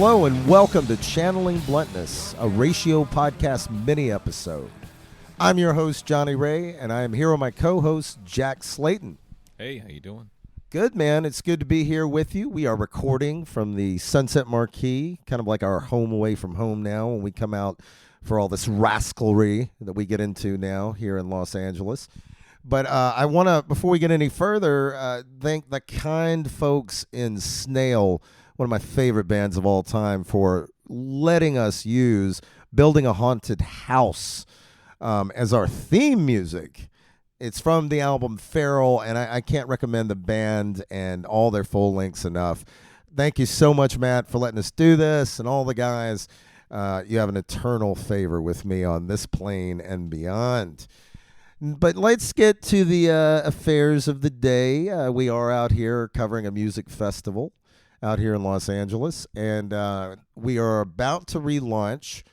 Hello and welcome to Channeling Bluntness, a ratio podcast mini-episode. I'm your host, Johnny Ray, and I am here with my co-host, Jack Slayton. Hey, how you doing? Good, man. It's good to be here with you. We are recording from the Sunset Marquee, kind of like our home away from home now when we come out for all this rascalry that we get into now here in Los Angeles. But I want to, before we get any further, thank the kind folks in Snail, one of my favorite bands of all time, for letting us use Building a Haunted House as our theme music. It's from the album Feral, and I can't recommend the band and all their full links enough. Thank you so much, Matt, for letting us do this, and all the guys. You have an eternal favor with me on this plane and beyond. But let's get to the affairs of the day. We are out here covering a music festival out here in Los Angeles, and we are about to relaunch.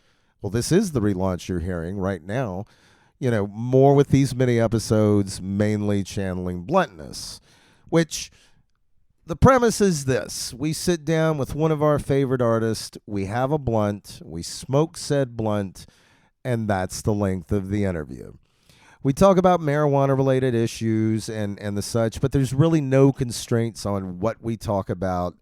Well, this is the relaunch you're hearing right now. You know, more with these mini episodes, mainly Channeling Bluntness, which the premise is this. We sit down with one of our favorite artists, we have a blunt, we smoke said blunt, and that's the length of the interview. We talk about marijuana-related issues and the such, but there's really no constraints on what we talk about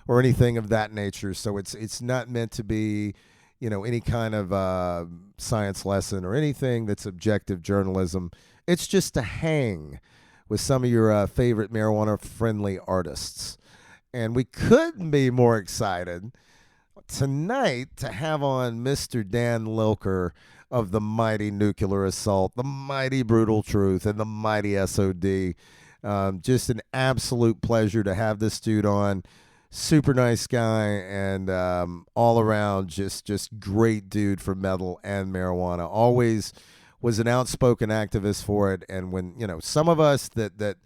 or anything of that nature, so it's not meant to be, you know, any kind of science lesson or anything that's objective journalism. It's just to hang with some of your favorite marijuana-friendly artists. And we couldn't be more excited tonight to have on Mr. Dan Lilker of the mighty Nuclear Assault, the mighty Brutal Truth, and the mighty S.O.D. Just an absolute pleasure to have this dude on. Super nice guy and all around just great dude for metal and marijuana. Always was an outspoken activist for it. And when, you know, some of us that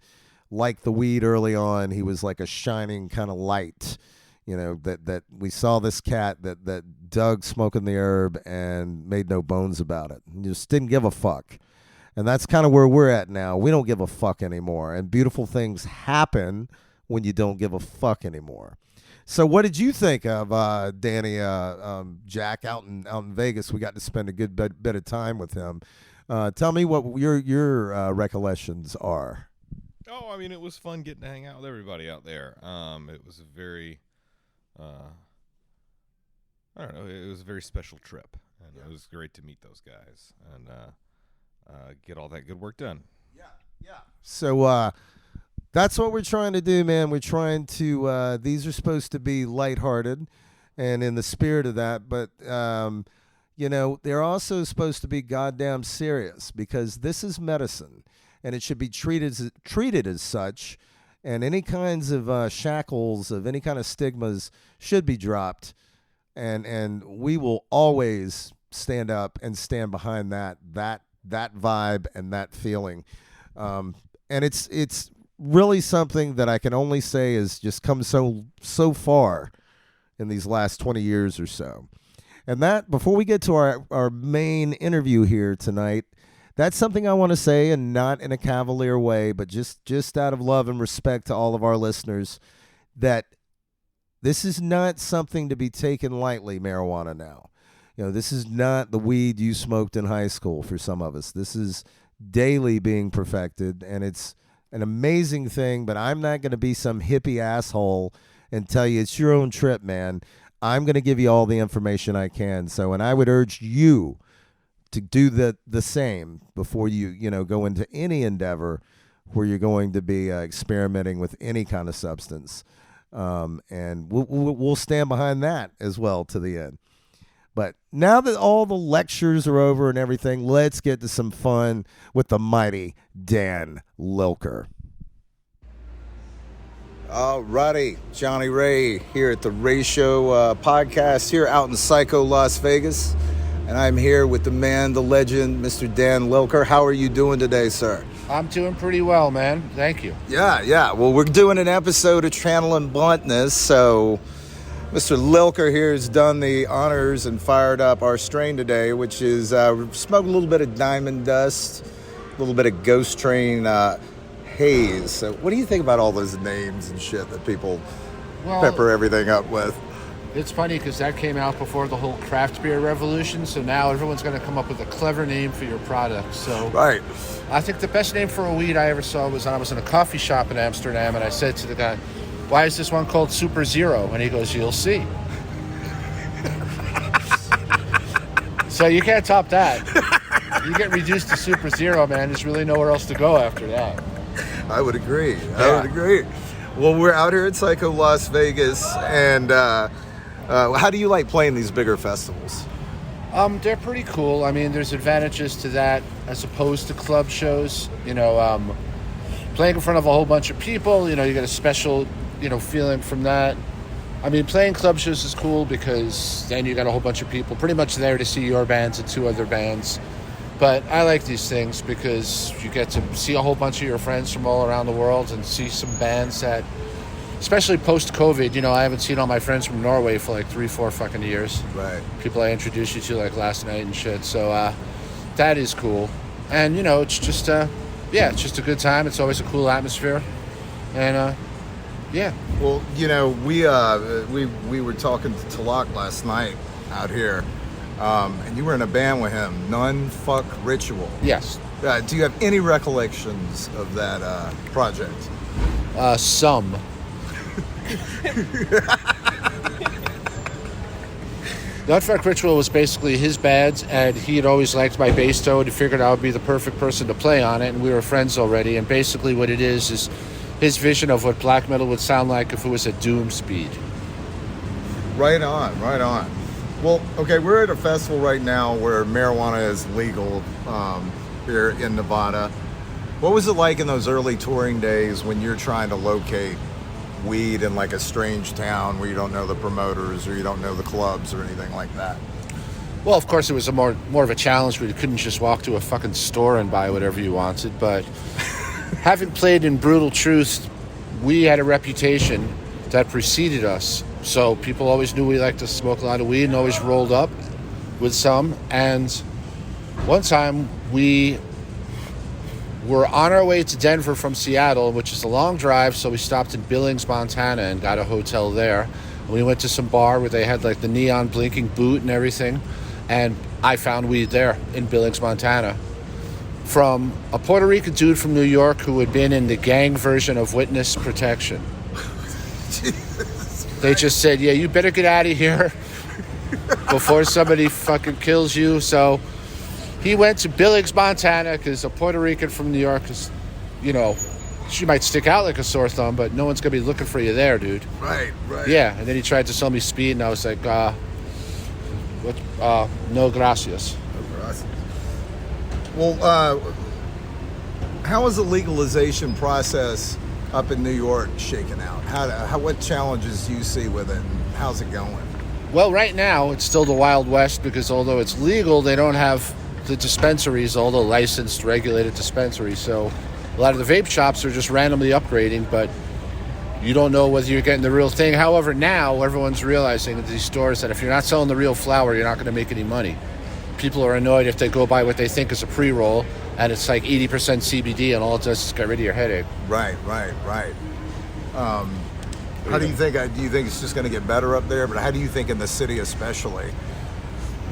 liked the weed early on, he was like a shining kind of light, you know, that we saw this cat that dug smoking the herb and made no bones about it. He just didn't give a fuck. And that's kind of where we're at now. We don't give a fuck anymore. And beautiful things happen when you don't give a fuck anymore. So what did you think of Danny, Jack, out in Vegas? We got to spend a good bit of time with him. Tell me what your recollections are. Oh, I mean, it was fun getting to hang out with everybody out there. It was a very, I don't know, it was a very special trip. And It was great to meet those guys and get all that good work done. Yeah. So, that's what we're trying to do, man. We're trying to, these are supposed to be lighthearted and in the spirit of that, but, you know, they're also supposed to be goddamn serious because this is medicine and it should be treated as such, and any kinds of shackles of any kind of stigmas should be dropped, and we will always stand up and stand behind that vibe and that feeling. And it's really something that I can only say has just come so far in these last 20 years or so. And that, before we get to our main interview here tonight, that's something I want to say, and not in a cavalier way, but just out of love and respect to all of our listeners, that this is not something to be taken lightly, marijuana now. You know, this is not the weed you smoked in high school for some of us. This is daily being perfected, and it's an amazing thing, but I'm not going to be some hippie asshole and tell you it's your own trip, man. I'm going to give you all the information I can. So, and I would urge you to do the same before you go into any endeavor where you're going to be experimenting with any kind of substance. And we'll stand behind that as well to the end. But now that all the lectures are over and everything, let's get to some fun with the mighty Dan Lilker. All righty, Johnny Ray here at the Ray Show podcast here out in Psycho, Las Vegas. And I'm here with the man, the legend, Mr. Dan Lilker. How are you doing today, sir? I'm doing pretty well, man. Thank you. Yeah. Well, we're doing an episode of Channeling Bluntness, so Mr. Lilker here has done the honors and fired up our strain today, which is smoked a little bit of diamond dust, a little bit of Ghost Train haze. So what do you think about all those names and shit that people pepper everything up with? It's funny because that came out before the whole craft beer revolution, so now everyone's going to come up with a clever name for your product. So Right. I think the best name for a weed I ever saw was I was in a coffee shop in Amsterdam, and I said to the guy, "Why is this one called Super Zero?" And he goes, "You'll see." So you can't top that. You get reduced to Super Zero, man. There's really nowhere else to go after that. I would agree. I Yeah. would agree. Well, we're out here at Psycho Las Vegas, and how do you like playing these bigger festivals? They're pretty cool. I mean, there's advantages to that as opposed to club shows. Playing in front of a whole bunch of people, you get a special, feeling from that. I mean, playing club shows is cool because then you got a whole bunch of people pretty much there to see your bands and 2 other bands. But I like these things because you get to see a whole bunch of your friends from all around the world and see some bands that, especially post-COVID, I haven't seen all my friends from Norway for like 3-4 fucking years. Right. People I introduced you to like last night and shit. So that is cool. And, it's just, it's just a good time. It's always a cool atmosphere. And, yeah. Well, we were talking to Talak last night out here, and you were in a band with him, None Fuck Ritual. Yes. Do you have any recollections of that project? Some. Nutfuck Ritual was basically his band, and he had always liked my bass toe, and he figured I would be the perfect person to play on it, and we were friends already. And basically what it is his vision of what black metal would sound like if it was at doom speed. Right on, right on. Well, okay, we're at a festival right now where marijuana is legal here in Nevada. What was it like in those early touring days when you're trying to locate weed in like a strange town where you don't know the promoters or you don't know the clubs or anything like that? Well, of course, it was a more of a challenge where you couldn't just walk to a fucking store and buy whatever you wanted. But having played in Brutal Truth, we had a reputation that preceded us. So people always knew we liked to smoke a lot of weed and always rolled up with some. And one time we were on our way to Denver from Seattle, which is a long drive. So we stopped in Billings, Montana and got a hotel there. And we went to some bar where they had like the neon blinking boot and everything. And I found weed there in Billings, Montana, from a Puerto Rican dude from New York who had been in the gang version of witness protection. They just said, yeah, you better get out of here before somebody fucking kills you. So he went to Billings, Montana, because a Puerto Rican from New York is, she might stick out like a sore thumb, but no one's going to be looking for you there, dude. Right. Yeah, and then he tried to sell me speed, and I was like, no gracias. Well, how is the legalization process up in New York shaking out? What challenges do you see with it, and how's it going? Well, right now, it's still the Wild West because although it's legal, they don't have the dispensaries, all the licensed, regulated dispensaries. So a lot of the vape shops are just randomly upgrading, but you don't know whether you're getting the real thing. However, now everyone's realizing at these stores that if you're not selling the real flower, you're not going to make any money. People are annoyed if they go buy what they think is a pre-roll, and it's like 80% CBD, and all it does is get rid of your headache. Right. How do you think? Do you think it's just going to get better up there? But how do you think in the city especially?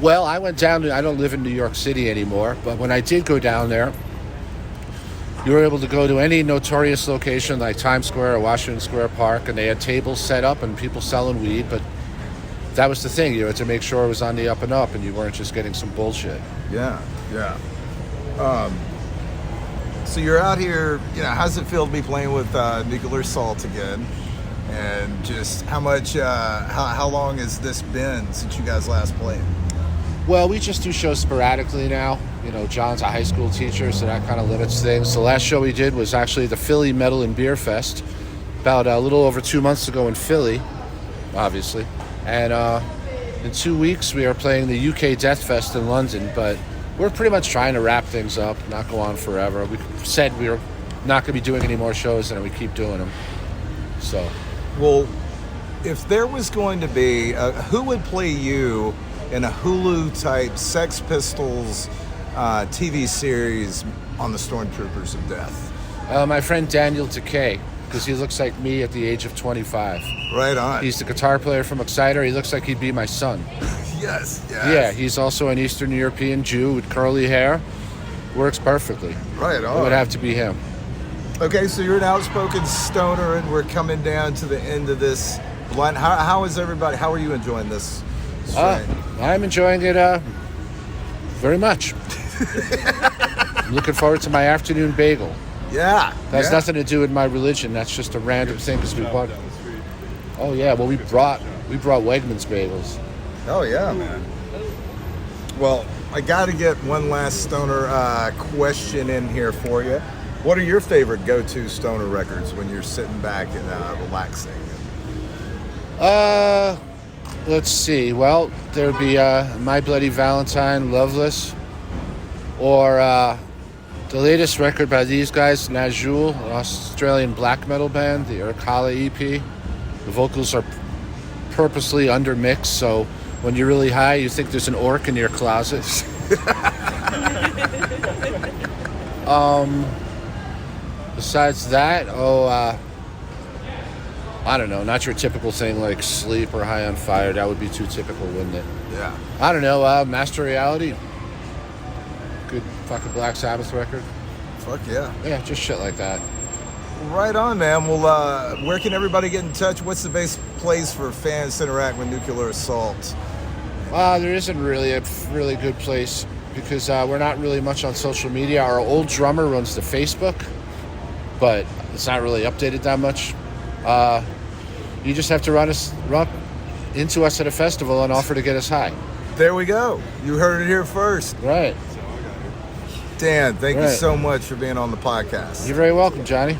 Well, I went down to, I don't live in New York City anymore, but when I did go down there, you were able to go to any notorious location like Times Square or Washington Square Park, and they had tables set up and people selling weed, but that was the thing, you had to make sure it was on the up and up and you weren't just getting some bullshit. Yeah. So you're out here, how's it feel to be playing with Nuclear Assault again? And just how long has this been since you guys last played? Well, we just do shows sporadically now. John's a high school teacher, so that kind of limits things. The last show we did was actually the Philly Metal and Beer Fest about a little over 2 months ago in Philly, obviously. And in 2 weeks, we are playing the UK Death Fest in London, but we're pretty much trying to wrap things up, not go on forever. We said we were not going to be doing any more shows, and we keep doing them. So, well, if there was going to be, who would play you in a Hulu-type Sex Pistols TV series on the Stormtroopers of Death? my friend Dan Lilker. because he looks like me at the age of 25. Right on. He's the guitar player from Exciter. He looks like he'd be my son. Yes. Yeah, he's also an Eastern European Jew with curly hair. Works perfectly. Right on. It would have to be him. Okay, so you're an outspoken stoner, and we're coming down to the end of this blunt. How is everybody? How are you enjoying this strain? I'm enjoying it very much. I'm looking forward to my afternoon bagel. Yeah. That has nothing to do with my religion. That's just a random thing because we bought. Oh yeah, well we brought Wegmans bagels. Oh yeah, man. Well, I got to get one last stoner question in here for you. What are your favorite go-to stoner records when you're sitting back and relaxing? Let's see. Well, there would be My Bloody Valentine, Loveless, or the latest record by these guys, Najul, an Australian black metal band, the Urkala EP. The vocals are purposely undermixed, so when you're really high, you think there's an orc in your closet. Besides that, I don't know, not your typical thing like Sleep or High on Fire. That would be too typical, wouldn't it? Yeah. I don't know, Master Reality. Good fucking Black Sabbath record. Fuck yeah. Yeah, just shit like that. Right on, man. Well, where can everybody get in touch? What's the best place for fans to interact with Nuclear Assault? There isn't really a really good place because we're not really much on social media. Our old drummer runs the Facebook, but it's not really updated that much. You just have to run into us at a festival and offer to get us high. There we go. You heard it here first. Right. Dan, thank you so much for being on the podcast. You're very welcome, Johnny.